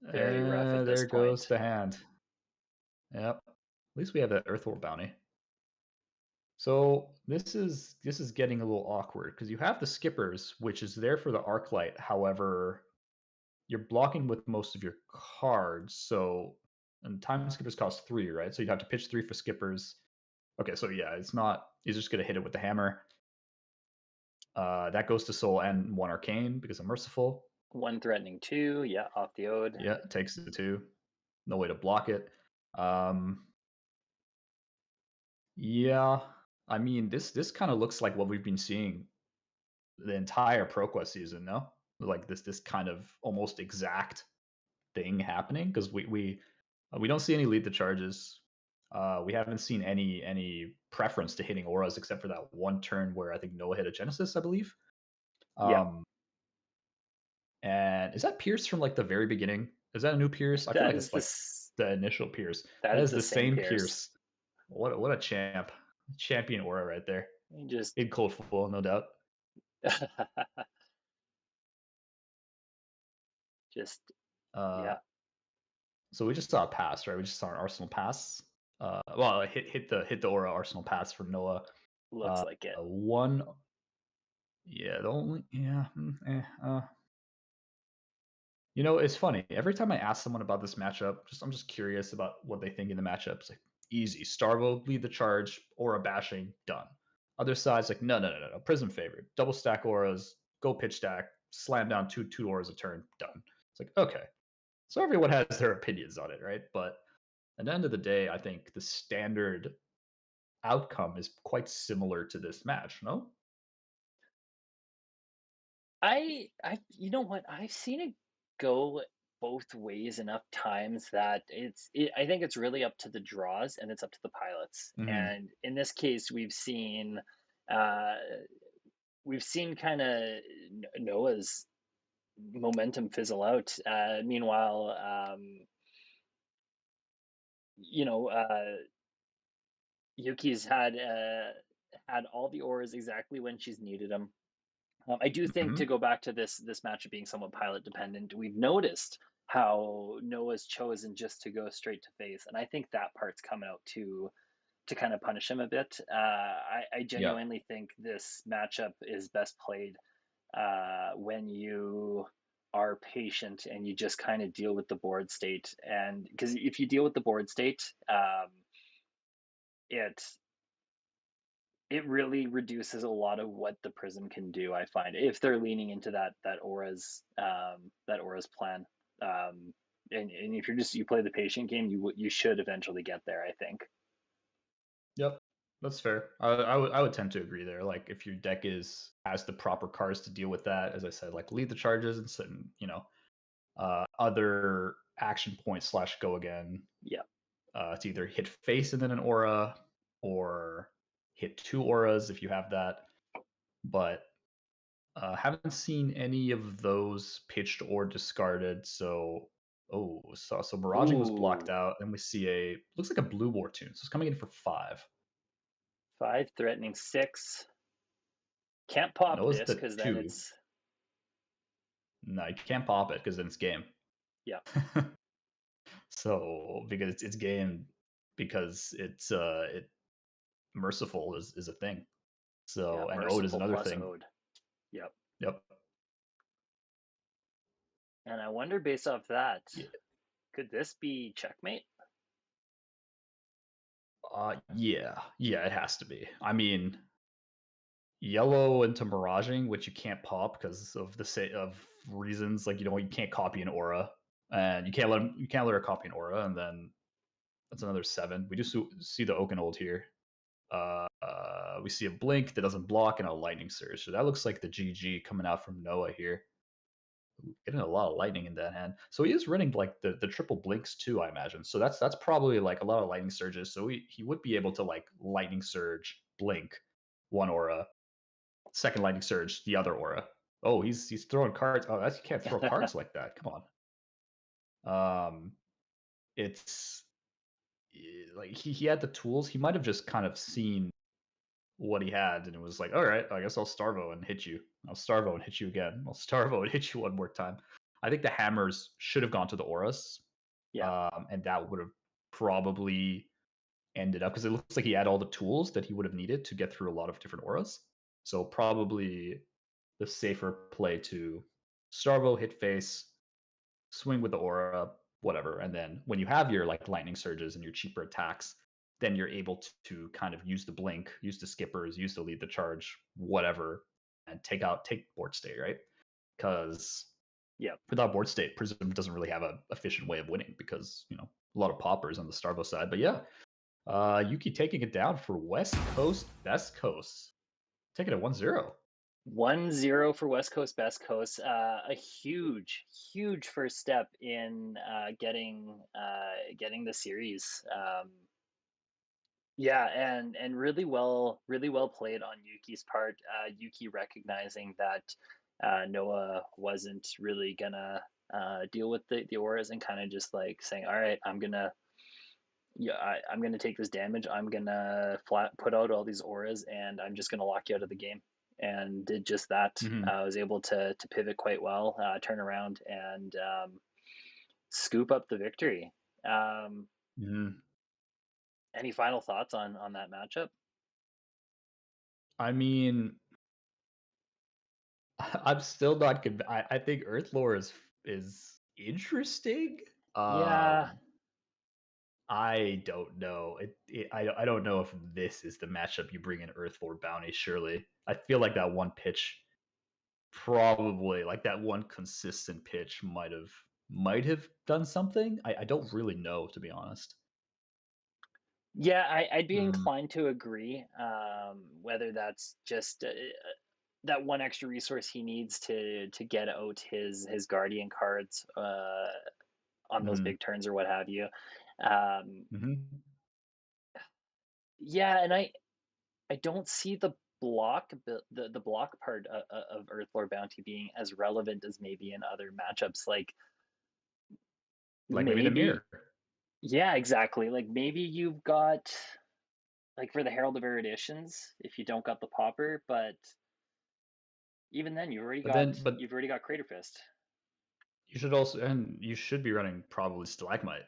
Very rough at this there goes point. the hand. Yep. At least we have that Earthworm bounty. So this is getting a little awkward because you have the skippers, which is there for the Arclight. However, you're blocking with most of your cards. So and time skippers cost 3, right? So you'd have to pitch 3 for skippers. Okay, so yeah, it's not. He's just gonna hit it with the hammer. That goes to soul and 1 arcane because I'm merciful. 1 threatening 2, yeah, off the Ode. Yeah, takes the 2. No way to block it. Yeah, I mean this kind of looks like what we've been seeing the entire ProQuest season, no? Like this kind of almost exact thing happening because we don't see any lead the charges. We haven't seen any preference to hitting auras except for that one turn where I think Noah hit a Genesis, I believe. Yeah. And is that Pierce from like the very beginning? Is that a new Pierce? I feel That like is it's like the initial Pierce. that That is is the the same same Pierce. Pierce. What a champion aura right there. Just In cold full, no doubt. just Uh, yeah, so we just saw a pass, right? We just saw an Arsenal pass. Well, hit the aura Arsenal pass for Noah. looks like it. One, yeah, the only, yeah, it's funny. Every time I ask someone about this matchup, I'm just curious about what they think in the matchup. It's like easy, Starvo lead the charge, aura bashing, done. Other sides like no, Prism favored, double stack auras, go pitch stack, slam down two auras a turn, done. It's like okay, so everyone has their opinions on it, right? But at the end of the day, I think the standard outcome is quite similar to this match, no? You know what? I've seen it go both ways enough times that I think it's really up to the draws and it's up to the pilots. Mm-hmm. And in this case, uh, we've seen kind of Noah's momentum fizzle out. Meanwhile, you know, Yuki's had all the auras exactly when she's needed them. I do think Mm-hmm. to go back to this matchup being somewhat pilot dependent, we've noticed how Noah's chosen just to go straight to face, and I think that part's coming out to kind of punish him a bit. I Yeah. genuinely think this matchup is best played when you are patient and you just kind of deal with the board state, and because if you deal with the board state, it it really reduces a lot of what the prism can do. I find if they're leaning into that aura's plan, and if you play the patient game, you should eventually get there. I think. Yep. That's fair. I would tend to agree there. Like if your deck has the proper cards to deal with that, as I said, like lead the charges and certain, other action points slash go again. Yeah. It's either hit face and then an aura, or hit 2 auras if you have that. But haven't seen any of those pitched or discarded. So Miraging was blocked Ooh, out. Then we see looks like a blue war tune. So it's coming in for 5. 5 threatening 6. Can't pop Noah's this the because then 2. it's No, you can't pop it because then it's game. Yeah. So because it's game, because it merciful is a thing. Yeah. So and ode is Merciful another plus thing. ode. Yep. Yep. And I wonder, based off that, Yeah. could this be checkmate? Yeah, it has to be. I mean, yellow into miraging, which you can't pop because of of reasons like you can't copy an aura, and you can't let her copy an aura, and then that's another 7. We just see the Oakenold here. We see a blink that doesn't block and a lightning surge. So that looks like the GG coming out from Noah here. Getting a lot of lightning in that hand. So he is running like the triple blinks too, I imagine. So that's probably like a lot of lightning surges. So he would be able to like lightning surge, blink, one aura, second lightning surge, the other aura. Oh, he's throwing cards. Oh, you can't throw cards like that. Come on. It's like he had the tools. He might have just kind of seen what he had, and it was like, all right, I guess I'll Starvo and hit you. I'll Starvo and hit you again. I'll Starvo and hit you one more time. I think the hammers should have gone to the auras, Yeah. and that would have probably ended up because it looks like he had all the tools that he would have needed to get through a lot of different auras. So probably the safer play to Starvo, hit face, swing with the aura, whatever, and then when you have your like lightning surges and your cheaper attacks, then you're able to kind of use the blink, use the skippers, use the lead the charge, whatever, and take board state, right? Because Yeah. without board state, Prism doesn't really have an efficient way of winning because a lot of poppers on the Starvo side. But yeah, Yuki taking it down for West Coast Best Coast, taking it 1-0. 1-0 for West Coast, Best Coast. A huge, huge first step in getting the series. Yeah, and really well played on Yuki's part. Yuki recognizing that Noah wasn't really gonna deal with the auras, and kind of just like saying, "All right, I'm gonna take this damage. I'm gonna flat put out all these auras, and I'm just gonna lock you out of the game." And did just that. Mm-hmm. Was able to pivot quite well, turn around, and scoop up the victory. Mm-hmm. Any final thoughts on that matchup? I mean, I'm still not convinced. I think Earthlore is interesting. Yeah, I don't know. I don't know if this is the matchup you bring in Earthlore Bounty. Surely, I feel like that one pitch, probably like that one consistent pitch, might have done something. I don't really know, to be honest. yeah, I'd be Mm, inclined to agree. Whether that's just that one extra resource he needs to get out his guardian cards on those mm, big turns or what have you. Um, mm-hmm. yeah, and I don't see the the block part of Earthlore Bounty being as relevant as maybe in other matchups. Like Like maybe the maybe, mirror, yeah, exactly. Like maybe you've got like for the Herald of Eruditions, if you don't got the popper, but even then but you've already got Crater Fist. you should be running probably Stalagmite,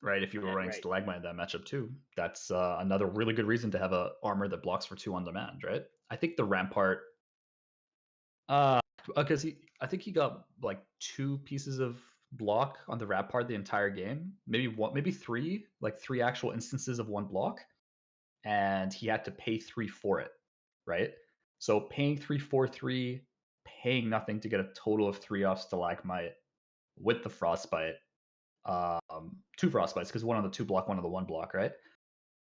right? If you were running Right. Stalagmite in that matchup too, that's another really good reason to have a armor that blocks for 2 on demand, right? I think the Rampart, uh, because I think he got like 2 pieces of block on the Rampart the entire game, maybe one, maybe 3, like 3 actual instances of one block, and he had to pay 3 for it, right? So paying 3 for 3, paying nothing to get a total of 3 off Stalagmite with the Frostbite, 2 Frostbites because one on the 2 block, one on the 1 block, right?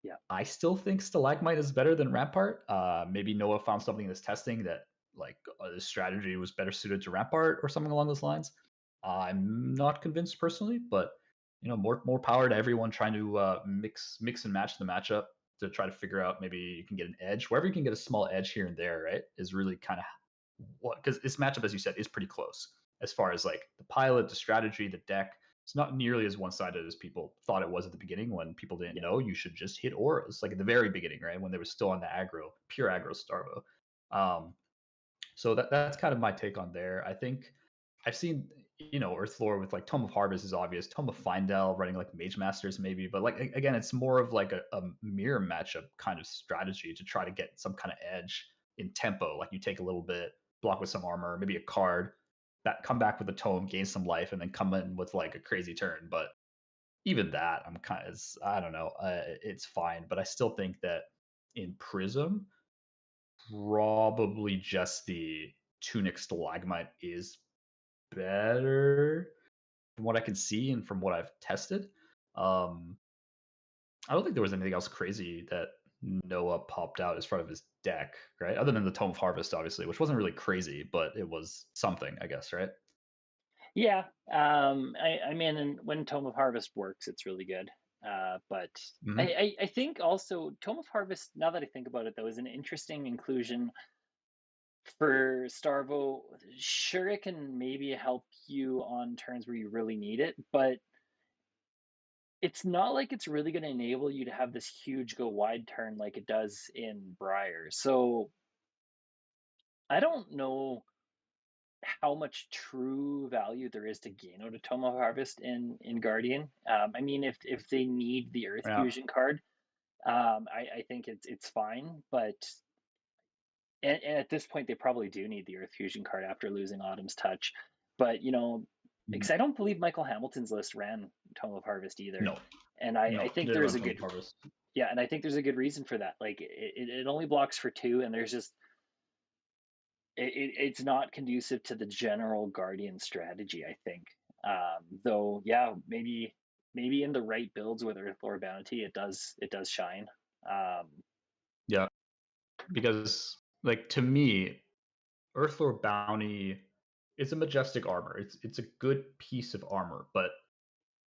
Yeah. I still think Stalagmite is better than Rampart. Maybe Noah found something in this testing that like the strategy was better suited to Rampart or something along those lines. I'm not convinced personally, but more power to everyone trying to mix and match the matchup to try to figure out maybe you can get an edge wherever you can get a small edge here and there, right? Is really kind of what, because this matchup, as you said, is pretty close as far as like the pilot, the strategy, the deck. It's not nearly as one-sided as people thought it was at the beginning when people didn't Yeah. know you should just hit auras, like at the very beginning, right? When they were still on the aggro, pure aggro Starvo. So that's kind of my take on there. I think I've seen, Earthlore with like Tome of Harvest is obvious. Tome of Findel running like Mage Masters maybe, but like again, it's more of like a mirror matchup kind of strategy to try to get some kind of edge in tempo. Like you take a little bit, block with some armor, maybe a card, that come back with a tome, gain some life, and then come in with like a crazy turn. But even that, I'm kind of, I don't know, it's fine. But I still think that in Prism, probably just the Tunic Stalagmite is better from what I can see and from what I've tested. Um, I don't think there was anything else crazy that Noah popped out as part of his deck, right? Other than the Tome of Harvest, obviously, which wasn't really crazy, but it was something, I guess, right? Yeah, I mean, and when Tome of Harvest works, it's really good. But Mm-hmm. I think also Tome of Harvest, now that I think about it, though, is an interesting inclusion for Starvo. Sure, it can maybe help you on turns where you really need it, but it's not like it's really going to enable you to have this huge go wide turn like it does in Briar. So I don't know how much true value there is to gain out of Tome of Harvest in Guardian. I mean, if they need the Earth Yeah. Fusion card, I think it's fine. But and at this point, they probably do need the Earth Fusion card after losing Autumn's Touch. But Mhm. because I don't believe Michael Hamilton's list ran Tome of Harvest either, No, and I no, think didn't there's run a Tome good of Harvest. yeah, and I think there's a good reason for that. Like it only blocks for 2, and there's just it's not conducive to the general Guardian strategy, I think. Though, yeah, maybe in the right builds with Earthlore Bounty, it does shine. Um, Yeah, because like to me, Earthlore Bounty is a majestic armor. It's a good piece of armor, but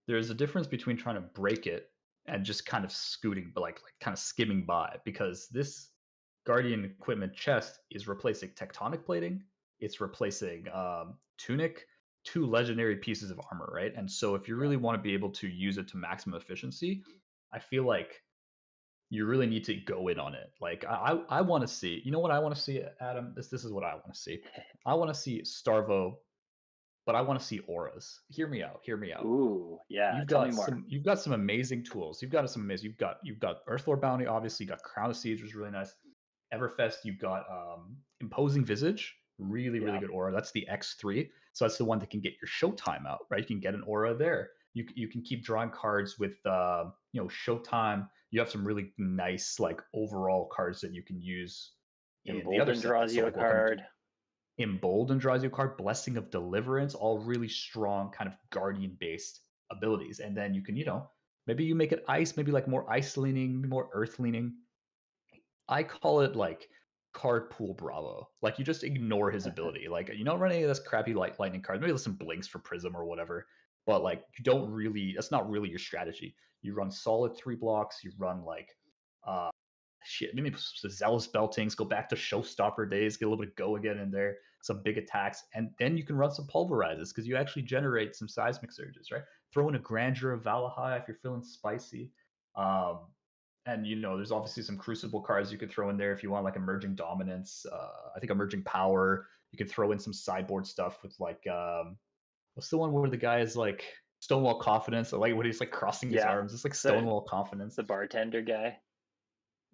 there's a difference between trying to break it and just kind of scooting, but like kind of skimming by. Because this Guardian equipment chest is replacing tectonic plating, it's replacing tunic, two legendary pieces of armor, right? And so if you yeah. really want to be able to use it to maximum efficiency, I feel like you really need to go in on it. Like I want to see, you know what I want to see, Adam? This is what I want to see. I want to see Starvo, but I want to see auras. Hear me out. Hear me out. Ooh, yeah. Tell me more. You've got some amazing tools. You've got Earthlore Bounty, obviously, you got Crown of Siege, which is really nice. Everfest, you've got Imposing Visage, really, really Yeah. good aura. That's the X3. So that's the one that can get your Showtime out, right? You can get an aura there. You can keep drawing cards with Showtime. You have some really nice like overall cards that you can use in the other Embolden set. draws So you a like we'll come card. Embolden draws you a card, Blessing of Deliverance, all really strong kind of guardian based abilities. And then you can, maybe you make it ice, maybe like more ice leaning, more earth leaning. I call it like card pool Bravo. Like you just ignore his ability. Like you don't run any of this crappy lightning card. Maybe some blinks for Prism or whatever. But like you don't really, that's not really your strategy. You run solid 3 blocks. You run like uh shit, maybe some zealous beltings, go back to showstopper days, get a little bit of go again in there, some big attacks, and then you can run some pulverizes because you actually generate some seismic surges, right? Throw in a grandeur of Valahai if you're feeling spicy. Um, and there's obviously some crucible cards you could throw in there if you want like emerging dominance. I think emerging power. You could throw in some sideboard stuff with like what's the one where the guy is like Stonewall Confidence, or like when he's like crossing his Yeah. arms. It's like The Stonewall Confidence. the bartender guy.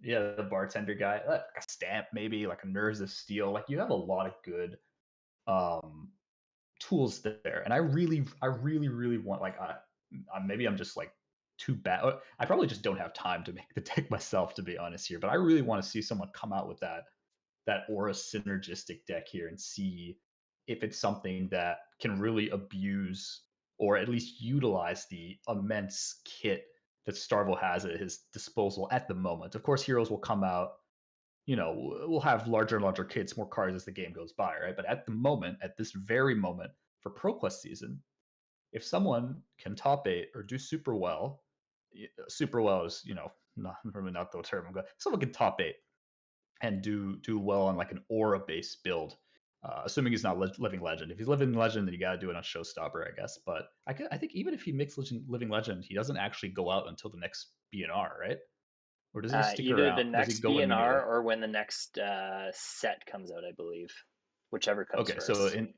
Yeah, the bartender guy, a stamp maybe, like a nerves of steel. Like you have a lot of good um tools there, and I really want like maybe I'm just like too bad. I probably just don't have time to make the deck myself, to be honest here. But I really want to see someone come out with that aura synergistic deck here and see if it's something that can really abuse or at least utilize the immense kit that Starvo has at his disposal at the moment. Of course, heroes will come out, we'll have larger and larger kits, more cards as the game goes by, right? But at the moment, at this very moment for ProQuest season, if someone can top 8 or do super well is, not really not the term, but someone can top 8 and do well on like an aura based build. Assuming he's not living legend. If he's living legend, then you got to do it on showstopper, I guess. But I think even if he makes living legend, he doesn't actually go out until the next BNR, right? Or does he stick Either the around? Does he next go immediately? BNR or when the next set comes out, I believe. Whichever comes Okay, so first. in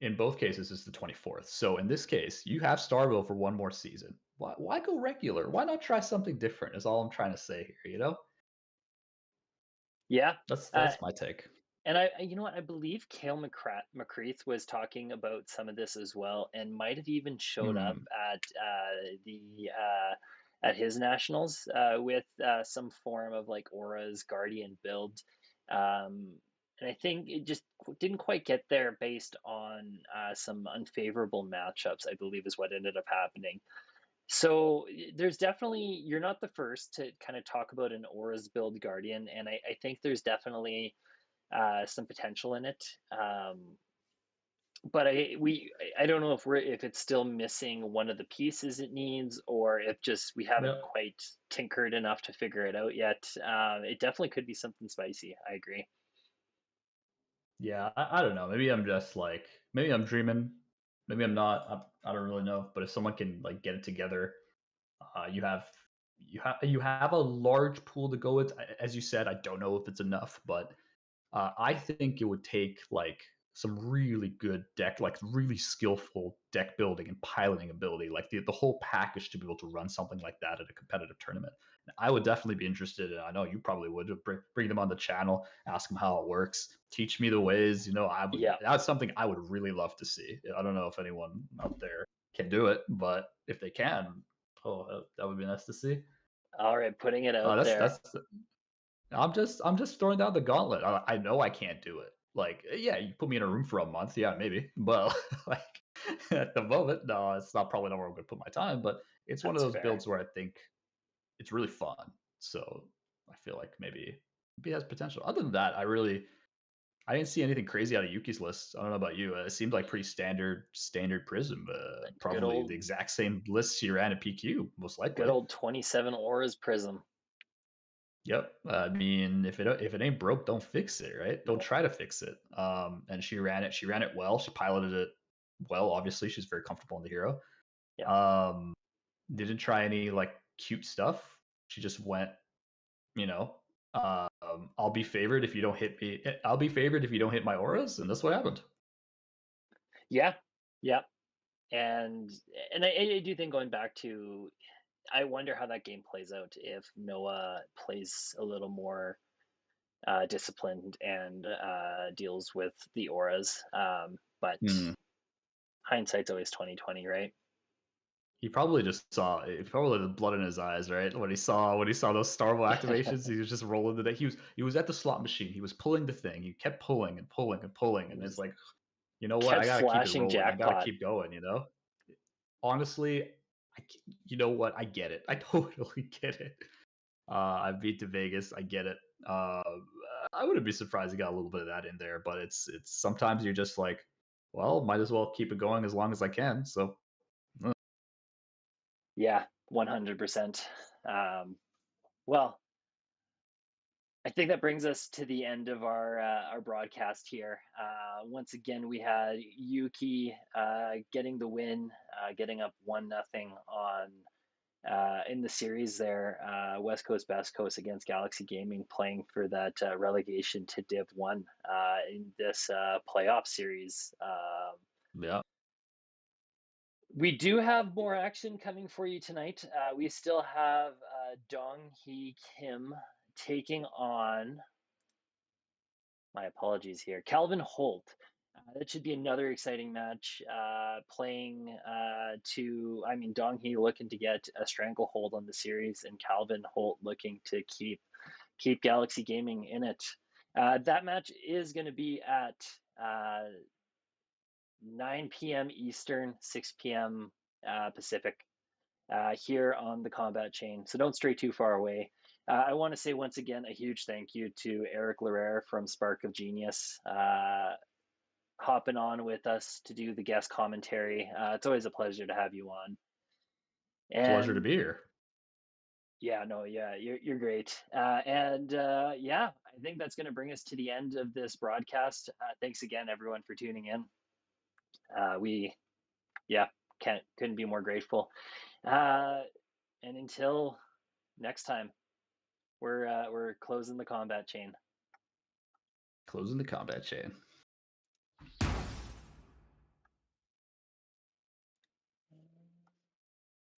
in both cases it's the 24th. So in this case, you have Starville for one more season. Why go regular? Why not try something different? Is all I'm trying to say here. You know, Yeah. that's my take. And you know what? I believe Cale McCreath was talking about some of this as well, and might have even showed up Hmm. at his nationals with some form of like Aura's Guardian build. And I think it just didn't quite get there based on some unfavorable matchups, I believe is what ended up happening. So there's definitely, you're not the first to kind of talk about an Aura's build Guardian, and I think there's definitely some potential in it. But I don't know if it's still missing one of the pieces it needs, or if just we haven't Yep. quite tinkered enough to figure it out yet. It definitely could be something spicy. I agree. Yeah, I don't know. Maybe I'm just like, maybe I'm dreaming. Maybe I'm not. I don't really know. But if someone can like get it together, you have you have a large pool to go with. As you said, I don't know if it's enough, but I think it would take like some really good deck, like really skillful deck building and piloting ability, like the whole package to be able to run something like that at a competitive tournament. I would definitely be interested, and I know you probably would bring them on the channel, ask them how it works, teach me the ways. You know, I would. Yeah. That's something I would really love to see. I don't know if anyone out there can do it, but if they can, oh, that would be nice to see. All right, putting it out That's there. that's I'm just throwing down the gauntlet. I know I can't do it. Like, yeah, you put me in a room for a month, yeah, maybe. But like at the moment, no, it's not probably not where I'm gonna put my time. But it's one of That's those fair. builds where I think it's really fun. So I feel like maybe it has potential. Other than that, I didn't see anything crazy out of Yuki's list. I don't know about you. It seemed like pretty standard Prism. Good Probably old, the exact same lists he ran at PQ, most good likely. old 27 auras prism. Yep. I mean, if it ain't broke, don't fix it, right? Don't Nope. try to fix it. And she ran it. She ran it well. She piloted it well. Obviously, she's very comfortable in the hero. Yeah. Um, didn't try any like cute stuff. She just went, you know, I'll be favored if you don't hit me. I'll be favored if you don't hit my auras, and that's what happened. Yeah. Yeah. And I do think going back to, I wonder how that game plays out if Noah plays a little more disciplined and deals with the auras. But Hmm. hindsight's always 2020, right? He probably just saw. He probably had the blood in his eyes, right? When he saw those Starvo activations, he was just rolling the day. He was at the slot machine. He was pulling the thing. He kept pulling and pulling and pulling, He and it's was like, you know what? I kept gotta keep it flashing rolling. I gotta jackpot. keep going. Honestly, you know what? I get it. I totally get it. I beat to Vegas. I get it. Uh, I wouldn't be surprised he got a little bit of that in there, but it's sometimes you're just like, well, might as well keep it going as long as I can. So Yeah, 100%. Well, I think that brings us to the end of our broadcast here. Once again, we had Yuki getting the win, getting up 1-0 on in the series there. West Coast Best Coast against Galaxie Gaming, playing for that relegation to Div 1 in this playoff series. yeah, We do have more action coming for you tonight. We still have Dong Hee Kim taking on, my apologies here, Calvin Holt. That should be another exciting match. Playing I mean, Dong Hee looking to get a stranglehold on the series, and Calvin Holt looking to keep Galaxie Gaming in it. That match is going to be at 9 p.m. Eastern, 6 p.m. Pacific, here on the combat chain. So don't stray too far away. I want to say once again a huge thank you to Eric Larere from Spark of Genius, hopping on with us to do the guest commentary. It's always a pleasure to have you on. pleasure to And be here. yeah, no, yeah, you're great. Yeah, I think that's going to bring us to the end of this broadcast. Thanks again, everyone, for tuning in. We yeah, couldn't be more grateful. And until next time, we're closing the combat chain. Closing the combat chain.